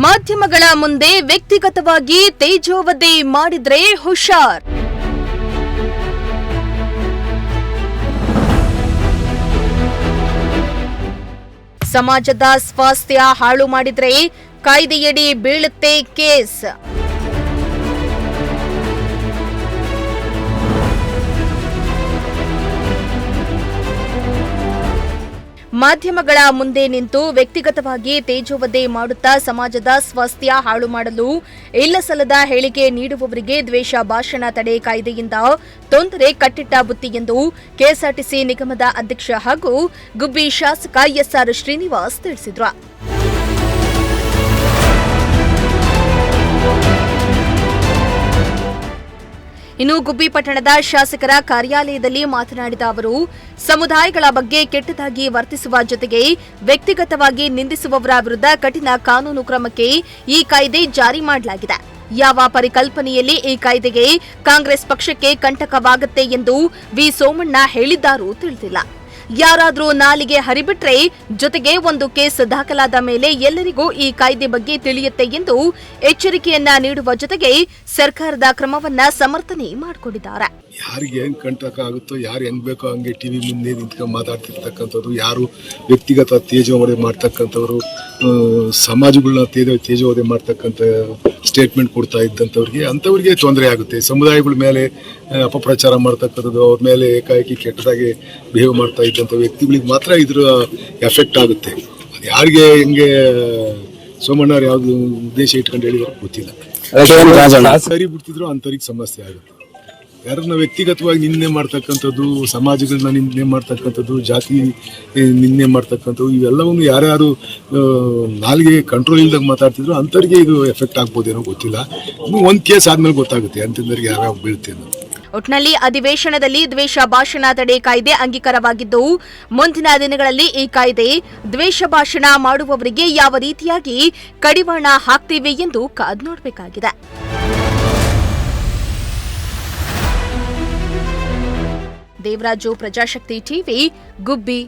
ಮಾಧ್ಯಮಗಳ ಮುಂದೆ ವ್ಯಕ್ತಿಗತವಾಗಿ ತೇಜೋವಧೆ ಮಾಡಿದ್ರೆ ಹುಷಾರ್. ಸಮಾಜದ ಸ್ವಾಸ್ಥ್ಯ ಹಾಳು ಮಾಡಿದ್ರೆ ಕಾಯ್ದೆಯಡಿ ಬೀಳುತ್ತೆ ಕೇಸ್. ಮಾಧ್ಯಮಗಳ ಮುಂದೆ ನಿಂತು ವ್ಯಕ್ತಿಗತವಾಗಿ ತೇಜೋವಧೆ ಮಾಡುತ್ತಾ ಸಮಾಜದ ಸ್ವಾಸ್ಥ್ಯ ಹಾಳು ಮಾಡಲು ಇಲ್ಲಸಲ್ಲದ ಹೇಳಿಕೆ ನೀಡುವವರಿಗೆ ದ್ವೇಷ ಭಾಷಣ ತಡೆ ಕಾಯ್ದೆಯಿಂದ ತೊಂದರೆ ಕಟ್ಟಿಟ್ಟ ಬುತ್ತಿ ಎಂದು ಕೆಎಸ್ಆರ್ಟಿಸಿ ನಿಗಮದ ಅಧ್ಯಕ್ಷ ಹಾಗೂ ಗುಬ್ಬಿ ಶಾಸಕ ಎಸ್ಆರ್ ಶ್ರೀನಿವಾಸ್ ತಿಳಿಸಿದರು. ಇನ್ನು ಗುಬ್ಬಿ ಪಟ್ಟಣದ ಶಾಸಕರ ಕಾರ್ಯಾಲಯದಲ್ಲಿ ಮಾತನಾಡಿದ ಅವರು, ಸಮುದಾಯಗಳ ಬಗ್ಗೆ ಕೆಟ್ಟದಾಗಿ ವರ್ತಿಸುವ ಜೊತೆಗೆ ವ್ಯಕ್ತಿಗತವಾಗಿ ನಿಂದಿಸುವವರ ವಿರುದ್ಧ ಕಠಿಣ ಕಾನೂನು ಕ್ರಮಕ್ಕೆ ಈ ಕಾಯ್ದೆ ಜಾರಿ ಮಾಡಲಾಗಿದೆ. ಯಾವ ಪರಿಕಲ್ಪನೆಯಲ್ಲಿ ಈ ಕಾಯ್ದೆಗೆ ಕಾಂಗ್ರೆಸ್ ಪಕ್ಷಕ್ಕೆ ಕಂಟಕವಾಗುತ್ತೆ ಎಂದು ವಿ ಸೋಮಣ್ಣ ಹೇಳಿದ್ದಾರೂ ತಿಳಿದಿಲ್ಲ. ಯಾರಾದರೂ ನಾಲಿಗೆ ಹರಿಬಿಟ್ರೆ ಜೊತೆಗೆ ಒಂದು ಕೇಸ್ ದಾಖಲಾದ ಮೇಲೆ ಎಲ್ಲರಿಗೂ ಈ ಕಾಯ್ದೆ ಬಗ್ಗೆ ತಿಳಿಯುತ್ತೆ ಎಂದು ಎಚ್ಚರಿಕೆಯನ್ನ ನೀಡುವ ಜೊತೆಗೆ ಸರ್ಕಾರದ ಕ್ರಮವನ್ನ ಸಮರ್ಥನೆ ಮಾಡಿಕೊಂಡಿದ್ದಾರೆ. ಯಾರಿಗೆ ಹೆಂಗ್ ಕಂಟಕ ಆಗುತ್ತೋ, ಯಾರು ಹೆಂಗ್ ಬೇಕೋ ಹಂಗೆ ಟಿವಿ ಮುಂದೆ ನಿಂತ್ಕೊಂಡು ಮಾತಾಡ್ತಿರ್ತಕ್ಕಂಥವ್ರು, ಯಾರು ವ್ಯಕ್ತಿಗತ ತೇಜೋವಧೆ ಮಾಡ್ತಕ್ಕಂಥವ್ರು, ಸಮಾಜಗಳನ್ನ ತೇಜೋವಧೆ ಮಾಡ್ತಕ್ಕಂಥ ಸ್ಟೇಟ್ಮೆಂಟ್ ಕೊಡ್ತಾ ಇದ್ದಂಥವ್ರಿಗೆ ಅಂಥವ್ರಿಗೆ ತೊಂದರೆ ಆಗುತ್ತೆ. ಸಮುದಾಯಗಳ ಮೇಲೆ ಅಪಪ್ರಚಾರ ಮಾಡ್ತಕ್ಕಂಥದ್ದು, ಅವ್ರ ಮೇಲೆ ಏಕಾಏಕಿ ಕೆಟ್ಟದಾಗಿ ಬಿಹೇವ್ ಮಾಡ್ತಾ ಇದ್ದಂಥ ವ್ಯಕ್ತಿಗಳಿಗೆ ಮಾತ್ರ ಇದ್ರ ಎಫೆಕ್ಟ್ ಆಗುತ್ತೆ. ಅದು ಯಾರಿಗೆ ಹೆಂಗೆ ಸೋಮಣ್ಣವ್ರು ಯಾವ್ದು ಉದ್ದೇಶ ಇಟ್ಕೊಂಡು ಹೇಳಿದ್ರು ಗೊತ್ತಿಲ್ಲ. ಸರಿ ಬಿಡ್ತಿದ್ರು ಅಂಥವ್ರಿಗೆ ಸಮಸ್ಯೆ ಆಗುತ್ತೆ. ಯಾರನ್ನ ವ್ಯಕ್ತಿಗತವಾಗಿ ನಿಂದನೆ ಮಾಡ್ತಕ್ಕಂಥದ್ದು, ಸಮಾಜಗಳನ್ನ ನಿಂದನೆ ಮಾಡ್ತಕ್ಕಂಥದ್ದು, ಜಾತಿ ನಿಂದನೆ ಮಾಡ್ತಕ್ಕಂಥದ್ದು, ಇವೆಲ್ಲವನ್ನು ಯಾರ್ಯಾರು ನಾಲ್ಗೆ ಕಂಟ್ರೋಲ್ ಇಲ್ದಾಗ ಮಾತಾಡ್ತಿದ್ರು ಅಂಥವ್ರಿಗೆ ಇದು ಎಫೆಕ್ಟ್ ಆಗ್ಬೋದೇನೋ ಗೊತ್ತಿಲ್ಲ. ಇನ್ನು ಒಂದು ಕೇಸ್ ಆದ್ಮೇಲೆ ಗೊತ್ತಾಗುತ್ತೆ ಅಂಥವ್ರಿಗೆ ಯಾವ್ಯಾವ ಬೀಳುತ್ತೆ ಅನ್ನೋದು. ಒಟ್ನಲ್ಲಿ ಅಧಿವೇಶನದಲ್ಲಿ ದ್ವೇಷ ಭಾಷಣ ತಡೆ ಕಾಯ್ದೆ ಅಂಗೀಕಾರವಾಗಿದ್ದು, ಮುಂದಿನ ದಿನಗಳಲ್ಲಿ ಈ ಕಾಯ್ದೆ ದ್ವೇಷ ಭಾಷಣ ಮಾಡುವವರಿಗೆ ಯಾವ ರೀತಿಯಾಗಿ ಕಡಿವಾಣ ಹಾಕ್ತೀವಿ ಎಂದು ಕಾದು ನೋಡಬೇಕಾಗಿದೆ. ದೇವರಾಜು, ಪ್ರಜಾಶಕ್ತಿ ಟಿವಿ, ಗುಬ್ಬಿ.